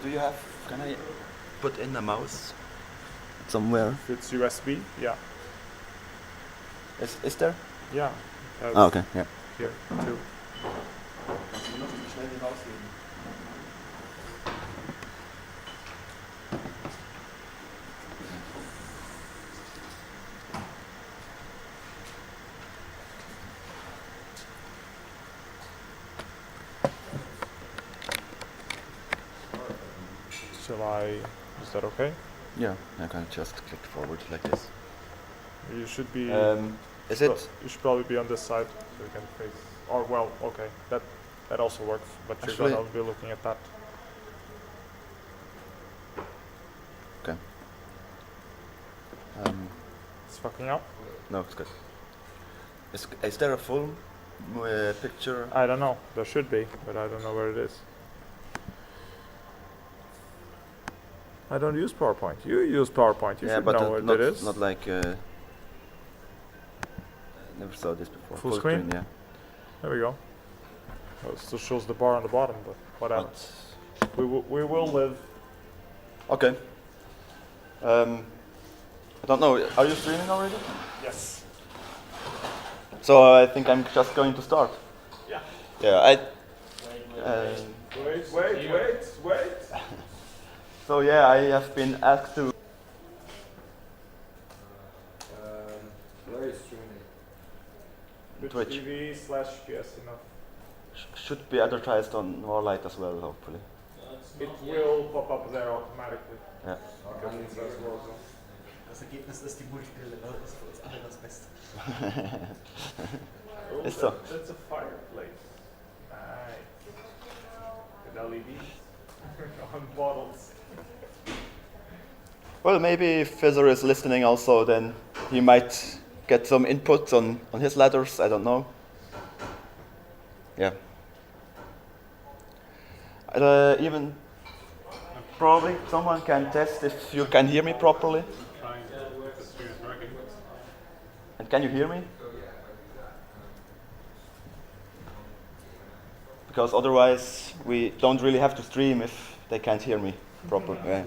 Do you have? Can I put in a mouse somewhere? If it's USB, yeah. Is there? Yeah. Oh, okay. Yeah. Here, too. Is that okay? Yeah, I can just click forward like this. You should be. Is it? You should probably be on this side so you can face. Or well, okay, that also works, but Actually, you're gonna be looking at that. Okay. It's fucking up. No, it's good. Is there a full picture? I don't know. There should be, but I don't know where it is. I don't use PowerPoint. You use PowerPoint. You should know where it is. Not like. Never saw this before. Full screen? Yeah. There we go. Well, it still shows the bar on the bottom, but whatever. We will live. Okay. I don't know. Are you streaming already? Yes. So I think I'm just going to start. Yeah. Yeah. Wait. So yeah, I have been asked to. Where is streaming? Twitch. TV/PS enough. Should be advertised on Warlight as well, hopefully. It will pop up there automatically. Yeah. Because it says World Tour. Das Ergebnis ist, die Multiplayer ist für uns alle das Beste. Oh, Ist so. That's a fireplace. Nice. With LEDs on bottles. Well, maybe if Fizzer is listening also, then he might get some input on his ladders. I don't know. Yeah. Even probably someone can test if you can hear me properly. And can you hear me? Because otherwise we don't really have to stream if they can't hear me properly. Yeah.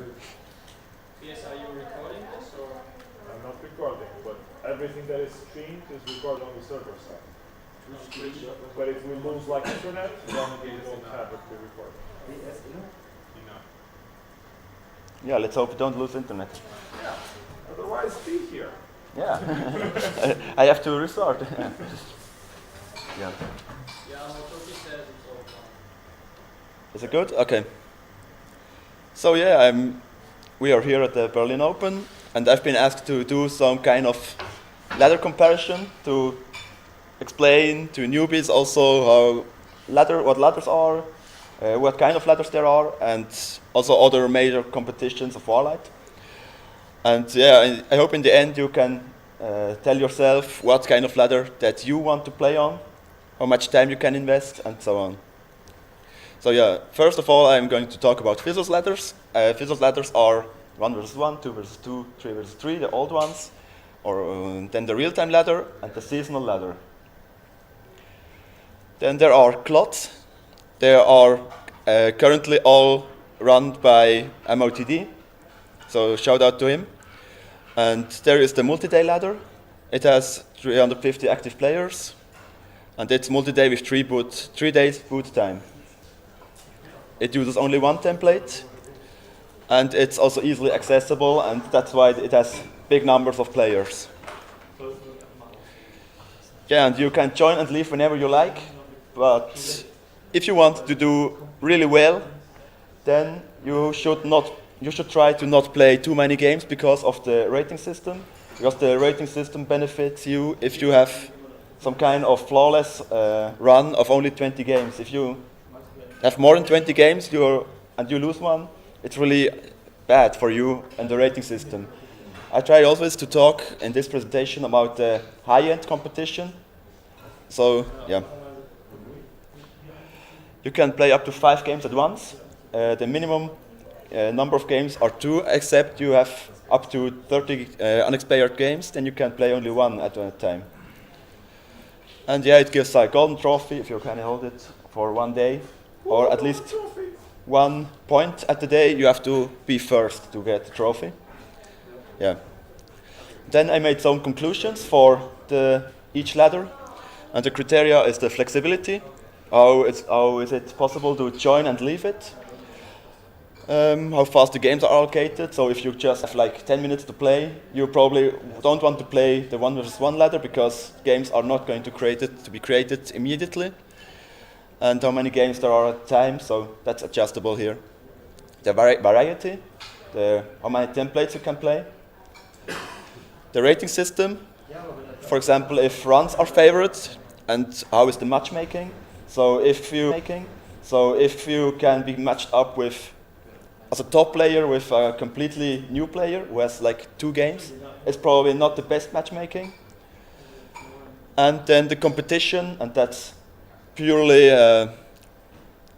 Yes, are you recording this or? I'm not recording, but everything that is streamed is recorded on the server side. But if we lose like internet, then we won't have it to record. Yeah, let's hope we don't lose internet. Yeah. Otherwise, be here. Yeah. I have to restart. Yeah. Yeah, what Toki says it's all fine. Is it good? Okay. So yeah, we are here at the Berlin Open, and I've been asked to do some kind of ladder comparison to explain to newbies also what ladders are, what kind of ladders there are, and also other major competitions of Warlight. And yeah, I hope in the end you can tell yourself what kind of ladder that you want to play on, how much time you can invest, and so on. So yeah, first of all, I'm going to talk about Fizzle's ladders. Fizzle's ladders are 1 versus 1, 2 versus 2, 3 versus 3, the old ones, or then the real-time ladder and the seasonal ladder. Then there are clots. They are currently all run by MoD, so shout out to him. And there is the multi-day ladder. It has 350 active players, and it's multi-day with 3 days boot time. It uses only one template, and it's also easily accessible, and that's why it has big numbers of players. Yeah, and you can join and leave whenever you like, but if you want to do really well, then you should try to not play too many games because of the rating system. Because the rating system benefits you if you have some kind of flawless run of only 20 games. If you have more than 20 games and you lose one, it's really bad for you and the rating system. I try always to talk in this presentation about the high-end competition. So, yeah. You can play up to 5 games at once. The minimum number of games are 2, except you have up to 30 unexpired games, then you can play only 1 at a time. And yeah, it gives a golden trophy if you can hold it for 1 day, or at least 1 point at the day, you have to be first to get the trophy. Yeah. Then I made some conclusions for each ladder, and the criteria is the flexibility. How is it possible to join and leave it? How fast the games are allocated. So if you just have like 10 minutes to play, you probably don't want to play the 1 versus 1 ladder because games are not going to be created immediately. And how many games there are at a time, so that's adjustable here. The variety, how many templates you can play. The rating system, for example, if runs are favored, and how is the matchmaking. So if you can be matched up with as a top player with a completely new player who has like 2 games, it's probably not the best matchmaking. And then the competition, and that's purely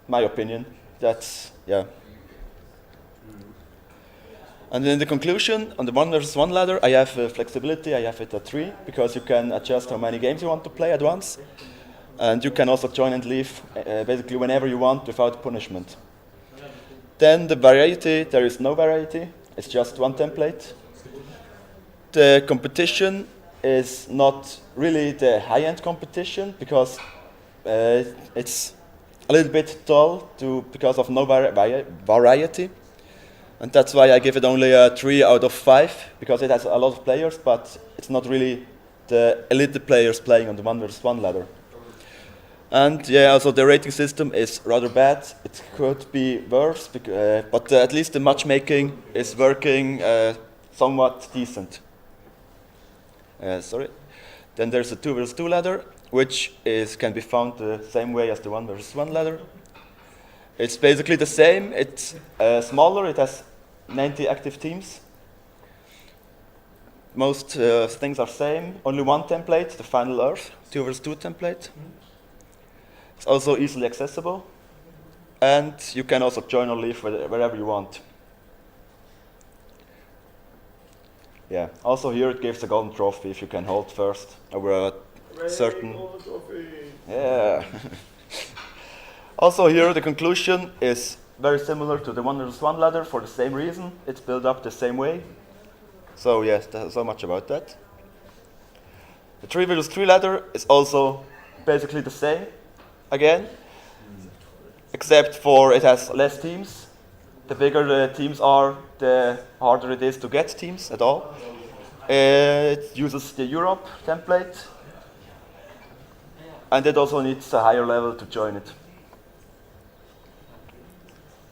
my opinion. That's, yeah. And then the conclusion, on the 1 versus 1 ladder, I have flexibility, I have it at 3, because you can adjust how many games you want to play at once. And you can also join and leave basically whenever you want without punishment. Then the variety, there is no variety, it's just 1 template. The competition is not really the high-end competition because it's a little bit dull because of no variety. And that's why I give it only a 3 out of 5, because it has a lot of players, but it's not really the elite players playing on the 1 versus 1 ladder. And yeah, also the rating system is rather bad. It could be worse, but at least the matchmaking is working somewhat decent. Sorry. Then there's a 2 versus 2 ladder, which can be found the same way as the 1 versus 1 ladder. It's basically the same. It's smaller. It has 90 active teams. Most things are same. Only 1 template, the Final Earth, 2 versus 2 template. It's also easily accessible, and you can also join or leave wherever you want. Yeah. Also here it gives a golden trophy if you can hold first over a certain. Golden trophy. Yeah. Also here the conclusion is very similar to the 1 versus 1 ladder for the same reason. It's built up the same way. So yes, that's so much about that. The 3 versus 3 ladder is also basically the same again, except for it has less teams. The bigger the teams are, the harder it is to get teams at all. It uses the Europe template, and it also needs a higher level to join it.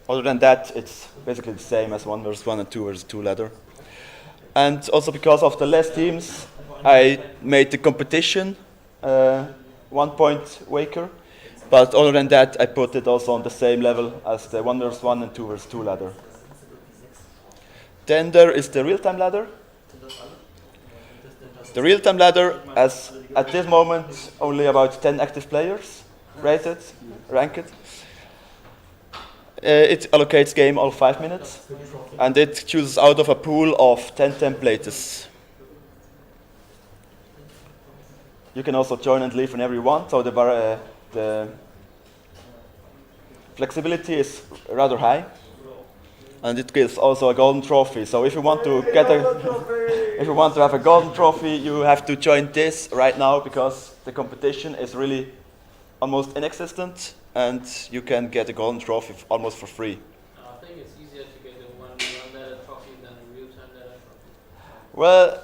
Other than that, it's basically the same as 1 versus 1 and 2 versus 2 ladder. And also because of the less teams, I made the competition 1 point weaker. But other than that, I put it also on the same level as the 1 versus 1 and 2 versus 2 ladder. Then there is the real-time ladder. The real-time ladder has, at this moment, only about 10 active players ranked. It allocates game all 5 minutes, and it chooses out of a pool of 10 templates. You can also join and leave whenever you want, so the flexibility is rather high, and it gives also a golden trophy. So if you want to if you want to have a golden trophy, you have to join this right now because the competition is really almost inexistent, and you can get a golden trophy almost for free. I think it's easier to get a 1v1 ladder trophy than a real-time ladder trophy. Well,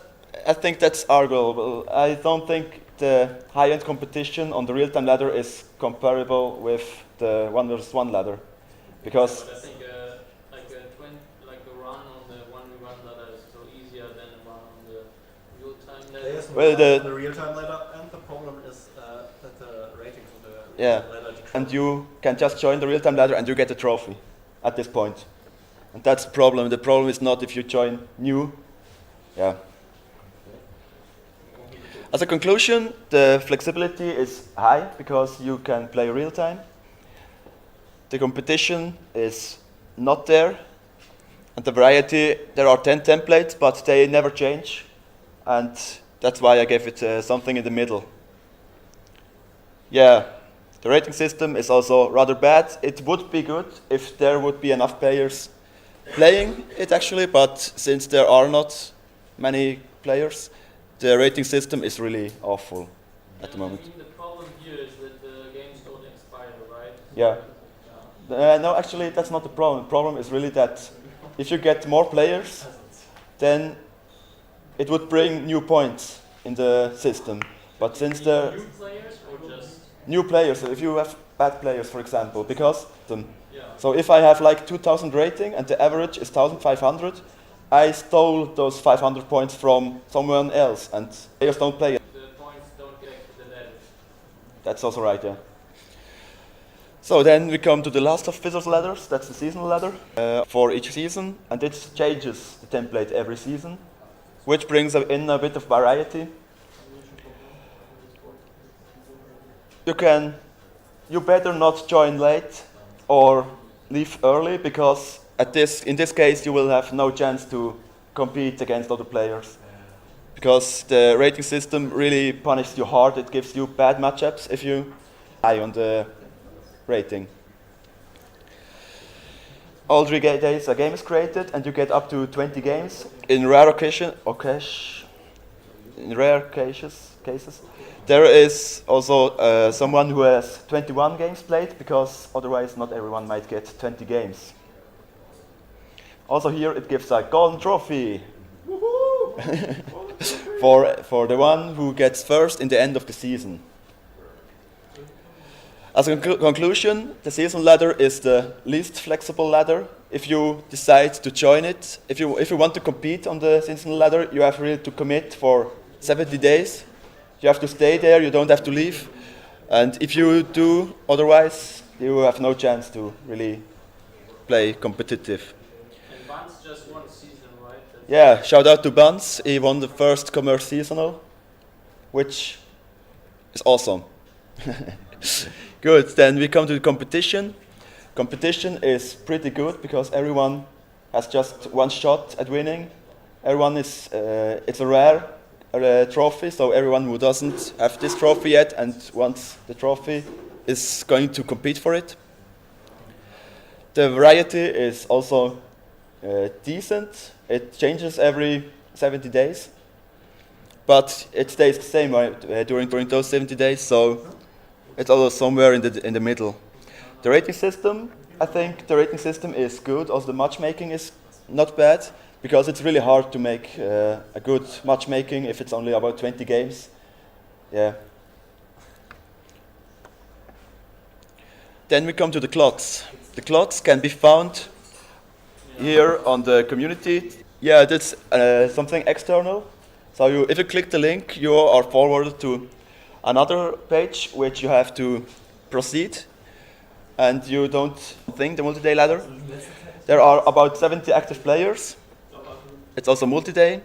I think that's arguable. I don't think the high-end competition on the real-time ladder is comparable with the 1 versus 1 ladder, because But I think like a run on the 1v1 ladder is still easier than a run on the real-time ladder. There's no Well, the real-time ladder, and the problem is that the ratings of the yeah, ladder decrease. and you can just join the real-time ladder and you get a trophy at this point, and that's the problem. The problem is not if you join new. Yeah. As a conclusion, the flexibility is high because you can play real time. The competition is not there. And the variety, there are 10 templates, but they never change. And that's why I gave it something in the middle. Yeah, The rating system is also rather bad. It would be good if there would be enough players playing it actually, but since there are not many players, the rating system is really awful at the moment. I think the problem here is that the games don't expire, right? Yeah. No, actually, that's not the problem. The problem is really that if you get more players, then it would bring new points in the system. But since the New players or just new players, if you have bad players, for example, because yeah. so if I have like 2,000 rating and the average is 1,500, I stole those 500 points from someone else, and players don't play it. The points don't get to the ladder. That's also right, yeah. So then we come to the last of Fizzer's ladders, that's the seasonal ladder for each season, and it changes the template every season, which brings in a bit of variety. You better not join late or leave early, because in this case you will have no chance to compete against other players. Because the rating system really punishes you hard, it gives you bad matchups if you die on the rating. All 3 days a game is created and you get up to 20 games. In rare cases, there is also someone who has 21 games played, because otherwise not everyone might get 20 games. Also here it gives a golden trophy for the one who gets first in the end of the season. As a conclusion, the season ladder is the least flexible ladder. If you decide to join it, if you want to compete on the season ladder, you have really to commit for 70 days. You have to stay there, you don't have to leave. And if you do otherwise, you have no chance to really play competitive. And Buns just won season, right? Yeah, shout out to Buns. He won the first commerce seasonal, which is awesome. Good, then we come to the competition. Competition is pretty good because everyone has just one shot at winning. Everyone is, it's a rare trophy, so everyone who doesn't have this trophy yet and wants the trophy is going to compete for it. The variety is also decent. It changes every 70 days, but it stays the same during those 70 days, so it's also somewhere in the middle. The rating system, I think the rating system is good. Also the matchmaking is not bad, because it's really hard to make a good matchmaking if it's only about 20 games. Yeah. Then we come to the clocks. The clocks can be found here on the community. Yeah, that's something external. So if you click the link, you are forwarded to another page which you have to proceed, and you don't think the multi-day ladder. There are about 70 active players. It's also multi-day,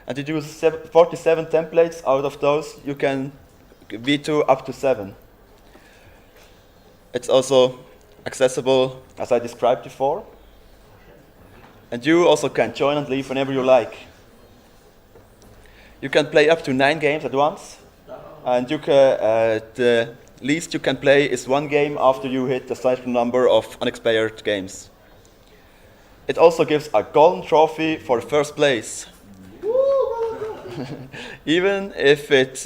and you use 47 templates. Out of those, you can V2 up to 7. It's also accessible as I described before. And you also can join and leave whenever you like. You can play up to 9 games at once, and the least you can play is 1 game after you hit a certain number of unexpired games. It also gives a golden trophy for first place. Even if it's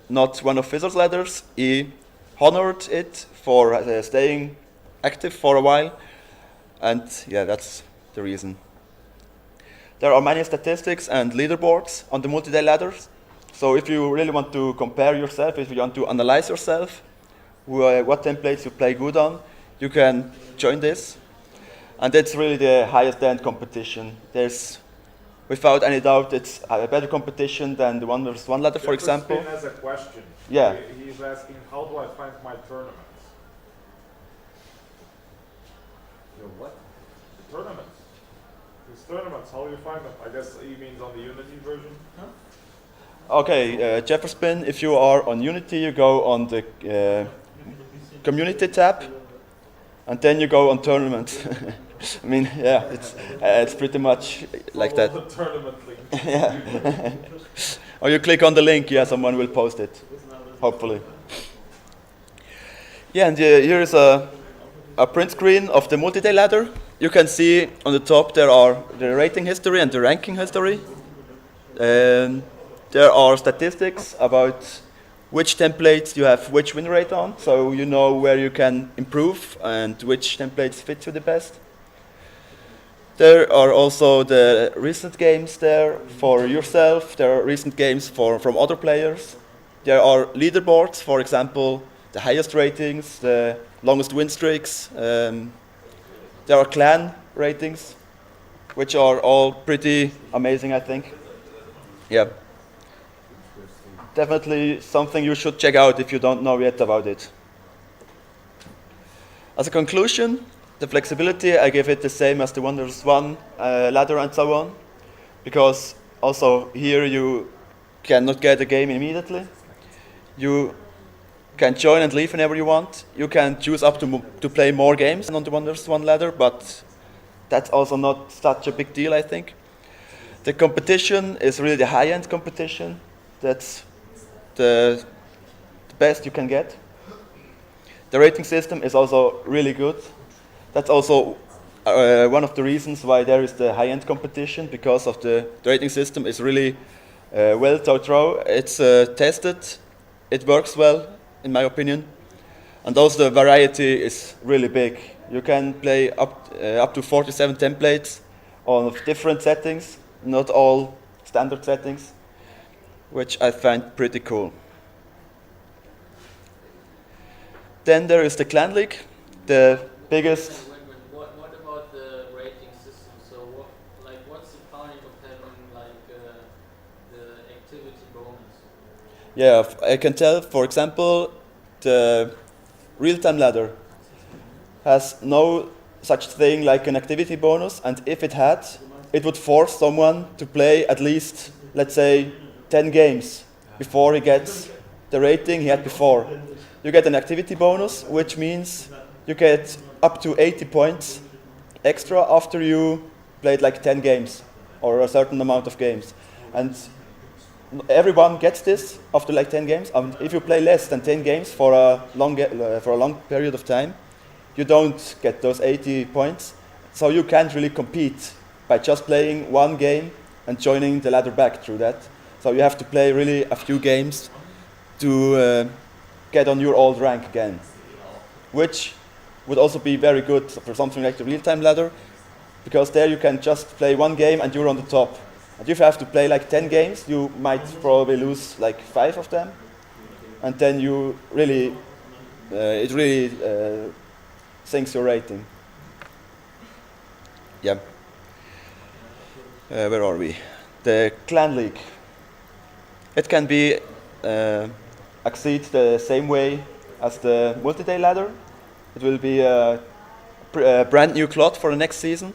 not one of Fizzer's ladders, he honored it for staying active for a while, and yeah, that's the reason. There are many statistics and leaderboards on the multi-day ladders, so if you really want to compare yourself, if you want to analyze yourself, what templates you play good on, you can join this. And that's really the highest end competition. There's, without any doubt, it's a better competition than the 1v1 ladder, for example. Jefferson has a question. Yeah. He's asking, how do I find my tournaments? Your what? The tournaments. These tournaments, how do you find them? I guess he means on the Unity version. Huh? Okay, Jefferson, if you are on Unity, you go on the community tab, and then you go on tournament. I mean, yeah, it's pretty much like that. The tournament link. Yeah. Or you click on the link, yeah, someone will post it, hopefully. Yeah, and here is a print screen of the multi-day ladder. You can see on the top there are the rating history and the ranking history. There are statistics about which templates you have which win rate on, so you know where you can improve and which templates fit you the best. There are also the recent games there for yourself. There are recent games from other players. There are leaderboards, for example, the highest ratings, the longest win streaks. There are clan ratings, which are all pretty amazing, I think. Yeah. Definitely something you should check out if you don't know yet about it. As a conclusion, the flexibility, I give it the same as the Wonders 1 ladder and so on, because also here you cannot get a game immediately. You can join and leave whenever you want. You can choose up to play more games on the Wonders 1 ladder, but that's also not such a big deal, I think. The competition is really the high-end competition. That's the best you can get. The rating system is also really good. That's also one of the reasons why there is the high-end competition, because of the rating system is really well thought through. It's tested. It works well, in my opinion. And also the variety is really big. You can play up to 47 templates on different settings, not all standard settings, which I find pretty cool. Then there is the Clan League, the biggest. What about the rating system? So what's the point of having the activity bonus? Yeah, I can tell, for example, the real-time ladder has no such thing like an activity bonus, and if it had, it would force someone to play at least, let's say, 10 games before he gets the rating he had before. You get an activity bonus, which means you get up to 80 points extra after you played like 10 games or a certain amount of games. And everyone gets this after like 10 games. And if you play less than 10 games for a long period of time, you don't get those 80 points. So you can't really compete by just playing one game and joining the ladder back through that. So you have to play really a few games to get on your old rank again, which would also be very good for something like the real-time ladder, because there you can just play one game and you're on the top. And if you have to play like 10 games, you might probably lose like 5 of them, and then you really, it really sinks your rating. Yeah. Where are we? The Clan League. It can be accessed the same way as the multi-day ladder. It will be a brand new cloth for the next season.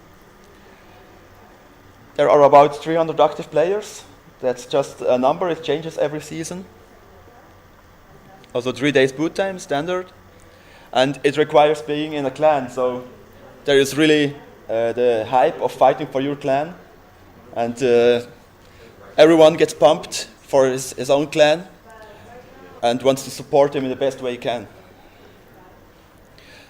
There are about 300 active players. That's just a number, it changes every season. Also 3 days boot time, standard. And it requires being in a clan, so there is really the hype of fighting for your clan. And everyone gets pumped for his own clan and wants to support him in the best way he can.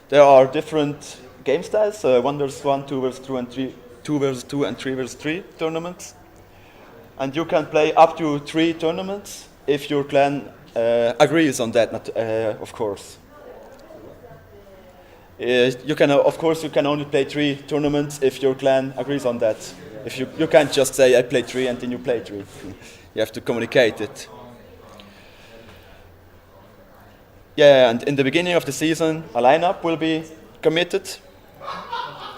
There are different game styles, 1 vs 1, 2 vs 2, and 2 vs 2, and 3 vs 3 tournaments. And you can play up to 3 tournaments if your clan agrees on that, of course. You can only play 3 tournaments if your clan agrees on that. If you can't just say I play 3 and then you play 3. You have to communicate it. Yeah, and in the beginning of the season, a lineup will be committed,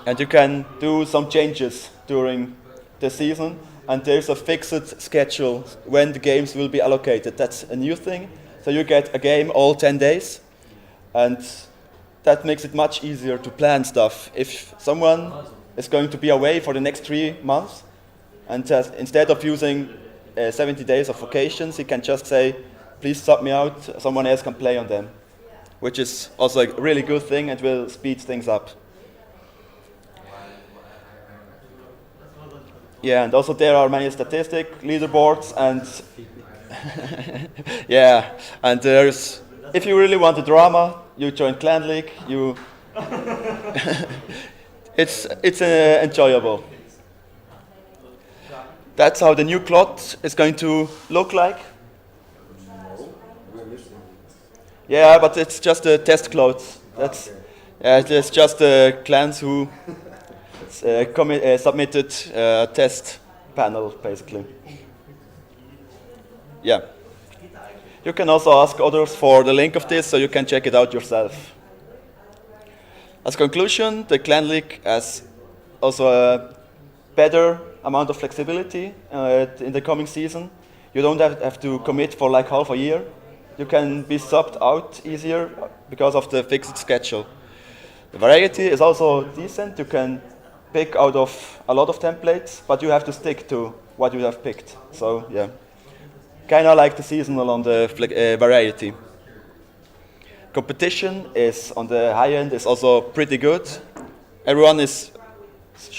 and you can do some changes during the season. And there's a fixed schedule when the games will be allocated. That's a new thing. So you get a game all 10 days, and that makes it much easier to plan stuff. If someone is going to be away for the next 3 months, and instead of using 70 days of vacations, he can just say, please sub me out, someone else can play on them, which is also a really good thing and will speed things up. Yeah, and also there are many statistic leaderboards, and yeah, and if you really want the drama, you join Clan League, you it's enjoyable. That's how the new cloth is going to look like. Yeah, but it's just a test cloth. That's it's just the clans who submitted a test panel, basically. Yeah. You can also ask others for the link of this, so you can check it out yourself. As a conclusion, the Clan League has also a better amount of flexibility in the coming season. You don't have to commit for like half a year. You can be subbed out easier because of the fixed schedule. The variety is also decent. You can pick out of a lot of templates, but you have to stick to what you have picked. So yeah, kind of like the seasonal on the variety. Competition is on the high end is also pretty good. Everyone is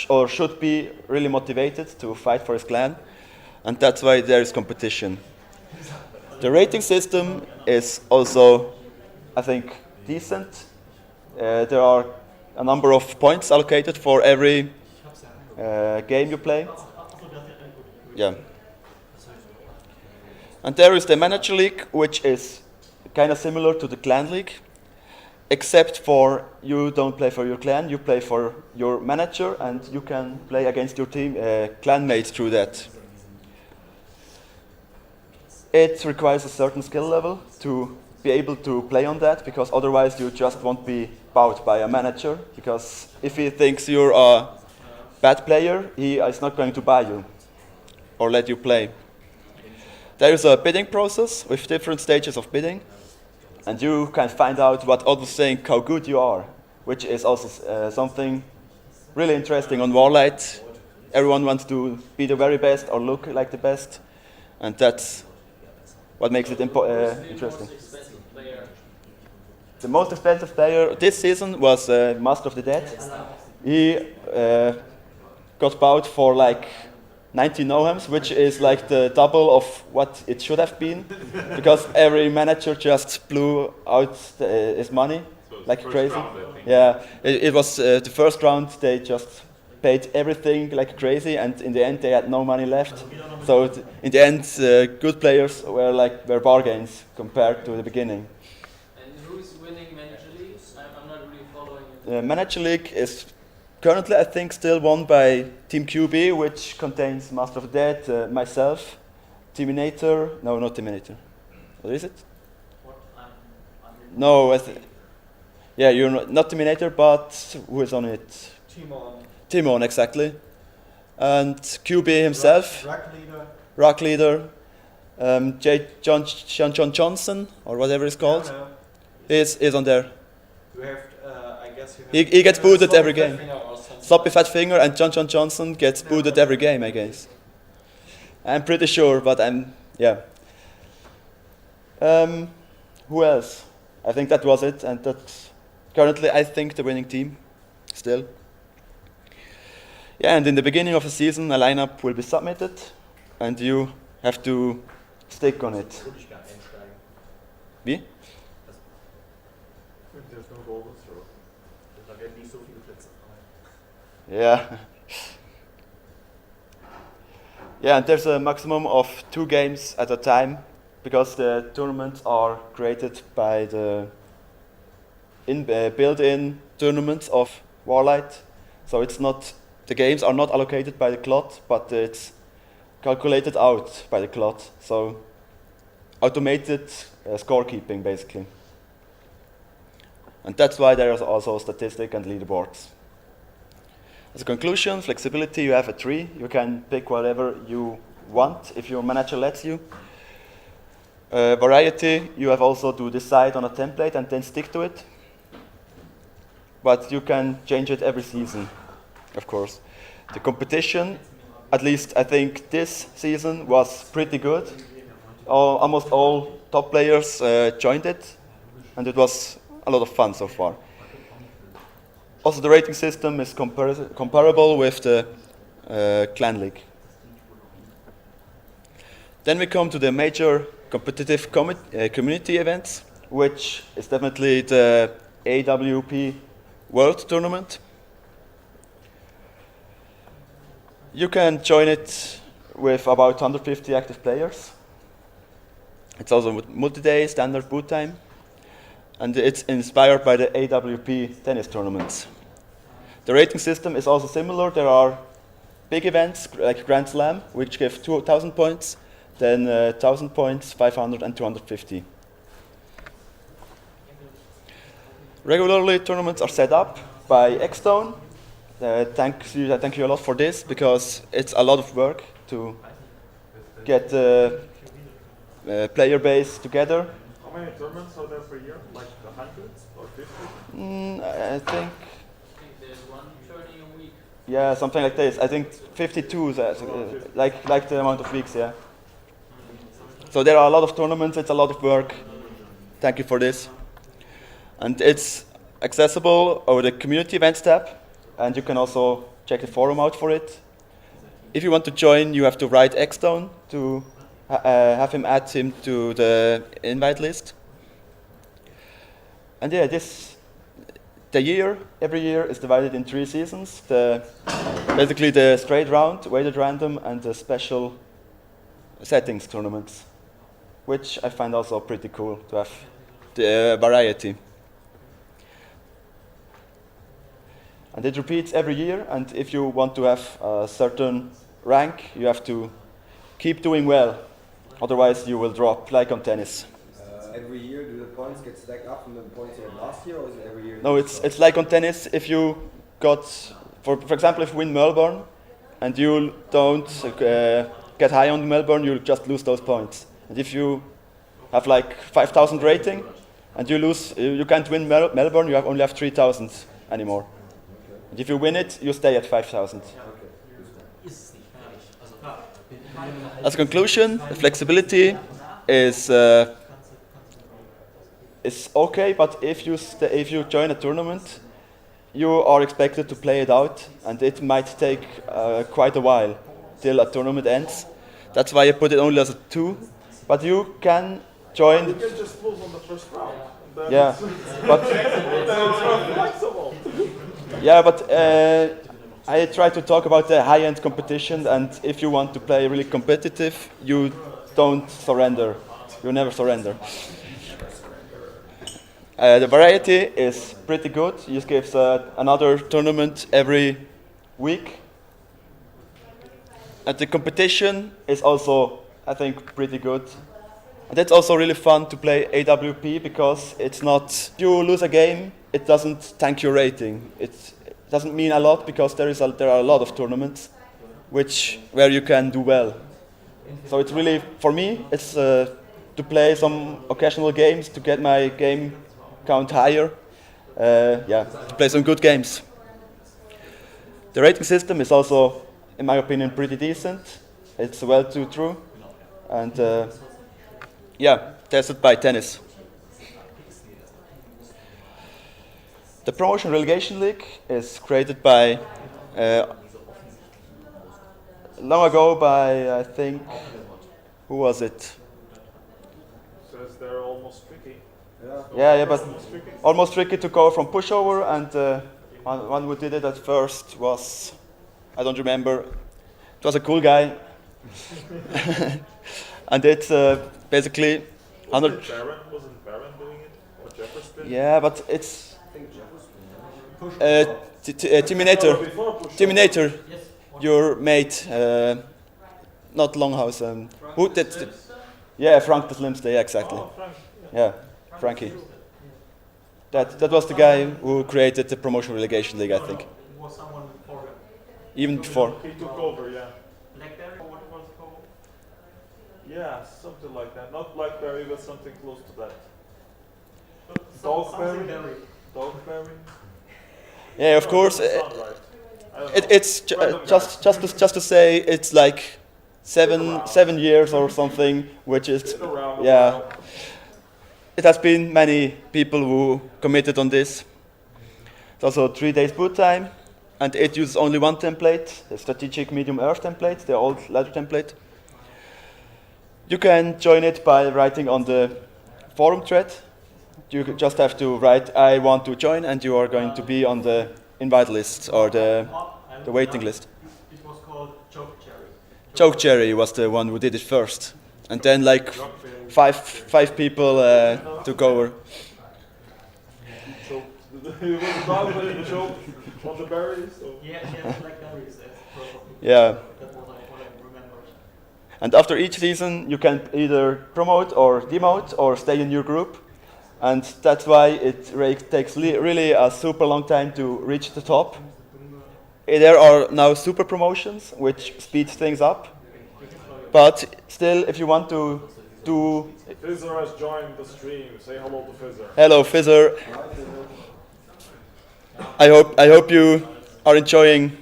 or should be really motivated to fight for his clan, and that's why there is competition. The rating system is also, I think, decent. There are a number of points allocated for every game you play. Yeah. And there is the Manager League, which is kind of similar to the Clan League, except for you don't play for your clan, you play for your manager, and you can play against your team clan mates through that. It requires a certain skill level to be able to play on that, because otherwise you just won't be bought by a manager, because if he thinks you're a bad player, he is not going to buy you or let you play. There is a bidding process with different stages of bidding, and you can find out what others think how good you are, which is also something really interesting on Warlight. Everyone wants to be the very best or look like the best, and that's what makes it interesting. The most expensive player this season was Master of the Dead. He got bought for like 90 nohams, which is like the double of what it should have been, because every manager just blew out his money like crazy. Yeah, it was the first round. They just paid everything like crazy, and in the end they had no money left. So in the end, good players were bargains compared to the beginning. And who's winning Manager League? I'm not really following it. Manager League is currently, I think, still won by Team QB, which contains Master of the Dead, myself, Teaminator. No, not Teaminator. What is it? What? No, yeah, you're not Teaminator, but who is on it? Timon, exactly. And QB himself. Rock leader. John Johnson, or whatever it's called, is on there. He gets booted every game. Sloppy Fat Finger and John Johnson gets booted every game, I guess. I'm pretty sure, but yeah. Who else? I think that was it, and that's currently, I think, the winning team, still. Yeah, and in the beginning of the season, a lineup will be submitted, and you have to stick on it. Wie? There's no golden throw. Yeah. Yeah, and there's a maximum of 2 games at a time, because the tournaments are created by the built-in tournaments of Warlight. So it's not, the games are not allocated by the cloth, but it's calculated out by the cloth. So automated scorekeeping, basically. And that's why there is also statistic and leaderboards. As a conclusion, flexibility, you have a tree. You can pick whatever you want if your manager lets you. Variety, you have also to decide on a template and then stick to it. But you can change it every season, of course. The competition, at least I think this season, was pretty good. Almost all top players joined it, and it was a lot of fun so far. Also, the rating system is comparable with the Clan League. Then we come to the major competitive community events, which is definitely the AWP World Tournament. You can join it with about 150 active players. It's also multi-day, standard boot time, and it's inspired by the AWP tennis tournaments. The rating system is also similar. There are big events like Grand Slam, which give 2,000 points, then 1,000 points, 500 and 250. Regularly, tournaments are set up by Xstone. Thank you a lot for this, because it's a lot of work to get the player base together. How many tournaments are there per year? Like 100 or 50? I think, I think there's one tourney a week. yeah, something like this. I think 52 is like the amount of weeks, yeah. So there are a lot of tournaments, it's a lot of work. Thank you for this. And it's accessible over the community events tab, and you can also check the forum out for it. If you want to join, you have to write Xstone to have him add him to the invite list. And yeah, every year is divided in 3 seasons. Basically the straight round, weighted random, and the special settings tournaments, which I find also pretty cool to have the variety. And it repeats every year, and if you want to have a certain rank, you have to keep doing well. Otherwise, you will drop, like on tennis. Every year, do the points get stacked up from the points you had last year, or is it every year? No, it's like on tennis. If you got, for example, if you win Melbourne, and you don't get high on Melbourne, you'll just lose those points. And if you have like 5,000 rating, and you lose, you can't win Melbourne, you only have 3,000 anymore. And if you win it, you stay at 5,000. As a conclusion, the flexibility is okay, but if you join a tournament, you are expected to play it out, and it might take quite a while till a tournament ends. That's why I put it only as a 2. But you can join. You can just lose on the first round. Yeah, but Flexible. yeah, but I try to talk about the high-end competition, and if you want to play really competitive, you don't surrender. You never surrender. The variety is pretty good. It just gives another tournament every week. And the competition is also, I think, pretty good. And it's also really fun to play AWP, because it's not, if you lose a game, it doesn't tank your rating. It doesn't mean a lot, because there are a lot of tournaments where you can do well. So it's really, for me, it's to play some occasional games to get my game count higher. To play some good games. The rating system is also, in my opinion, pretty decent. It's well true, and tested by tennis. The Promotion Relegation League is created by long ago by, I think, who was it? Says they're almost tricky. Yeah, but Almost tricky. Almost Tricky took over from Pushover, and one who did it at first was, I don't remember. It was a cool guy. And it's basically 100. Wasn't Baron doing it? Or Jefferson? Yeah, but it's No, before push. Terminator, your mate, not Longhouse. Who did? Yeah, Frank the Slimstay, exactly. Oh, Frank. Yeah, Frankie. That was the guy who created the Promotion Relegation League, I think. It was someone before him. Even before. He took over, yeah. Blackberry, or what was it called? Yeah, something like that. Not Blackberry, but something close to that. Something Dogberry? berry. Dogberry? Yeah, of course. Doesn't sound right. I don't know. It's just to say it's like seven years or something, which is Been around a yeah. while. It has been many people who committed on this. It's also 3 days boot time, and it uses only one template, the strategic medium earth template, the old ladder template. You can join it by writing on the forum thread, You just have to write, I want to join, and you are going to be on the invite list or the waiting list. It was called Choke Cherry. Choke Cherry was the one who did it first. And then like five people took over. So he was down when he choked on the berries. So. Yeah, like berries. Yeah. That was what I remember. And after each season, you can either promote or demote or stay in your group. And that's why it takes really a super long time to reach the top. There are now super promotions, which speeds things up. But still, if you want to do... Fizzer has joined the stream. Say hello to Fizzer. Hello, Fizzer. I hope you are enjoying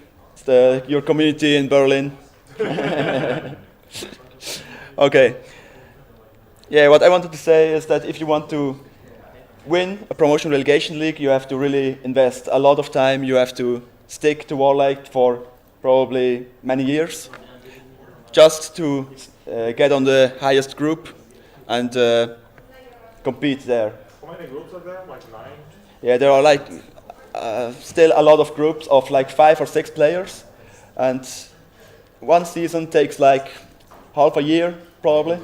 your community in Berlin. Okay. Yeah, what I wanted to say is that if you want to win a promotion relegation league, you have to really invest a lot of time. You have to stick to Warlight for probably many years just to get on the highest group and compete there. How many groups are there? Like 9? Yeah, there are like still a lot of groups of like 5 or 6 players, and one season takes like half a year probably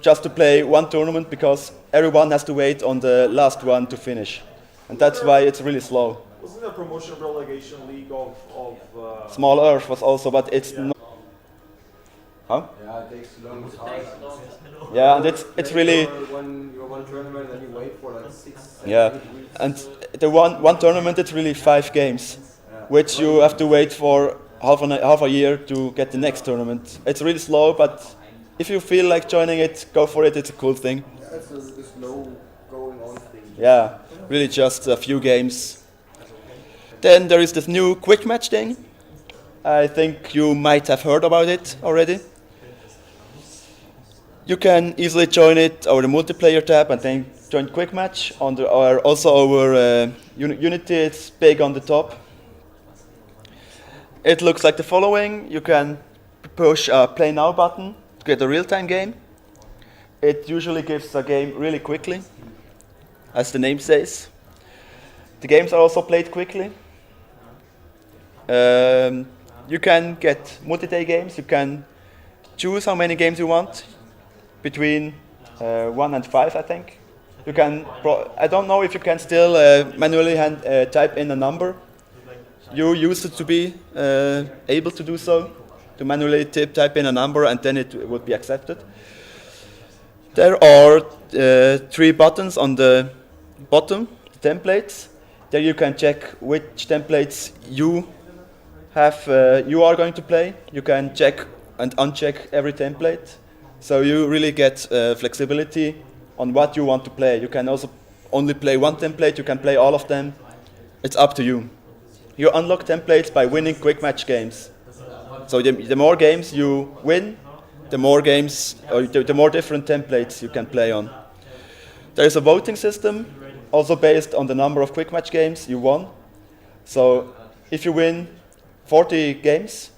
just to play one tournament because everyone has to wait on the last one to finish, and that's why it's really slow. Wasn't there a promotion relegation league of Small Earth was also, but it's not. Huh? Yeah, it takes too long. It's hard. Yeah, and it's really. Your one tournament, and you wait for like 6, 7, Yeah, 8 weeks. and the one tournament it's really 5 games, which you have to wait for half a year to get the next tournament. It's really slow, but if you feel like joining it, go for it. It's a cool thing. Yeah, it's a slow going on thing. Yeah, really just a few games. Then there is this new quick match thing. I think you might have heard about it already. You can easily join it over the multiplayer tab and then join quick match or also over Unity. It's big on the top. It looks like the following. You can push a play now button to get a real-time game. It usually gives a game really quickly, as the name says. The games are also played quickly. You can get multi-day games. You can choose how many games you want, between 1 and 5, I think. You can. I don't know if you can still manually type in a number. You used to be able to do so, to manually type in a number and then it would be accepted. There are 3 buttons on the bottom, the templates. There you can check which templates you are going to play. You can check and uncheck every template. So you really get flexibility on what you want to play. You can also only play one template, you can play all of them. It's up to you. You unlock templates by winning quick match games. So the more games you win, the more games, or the more different templates you can play on. There is a voting system, also based on the number of quick match games you won. So if you win 40 games,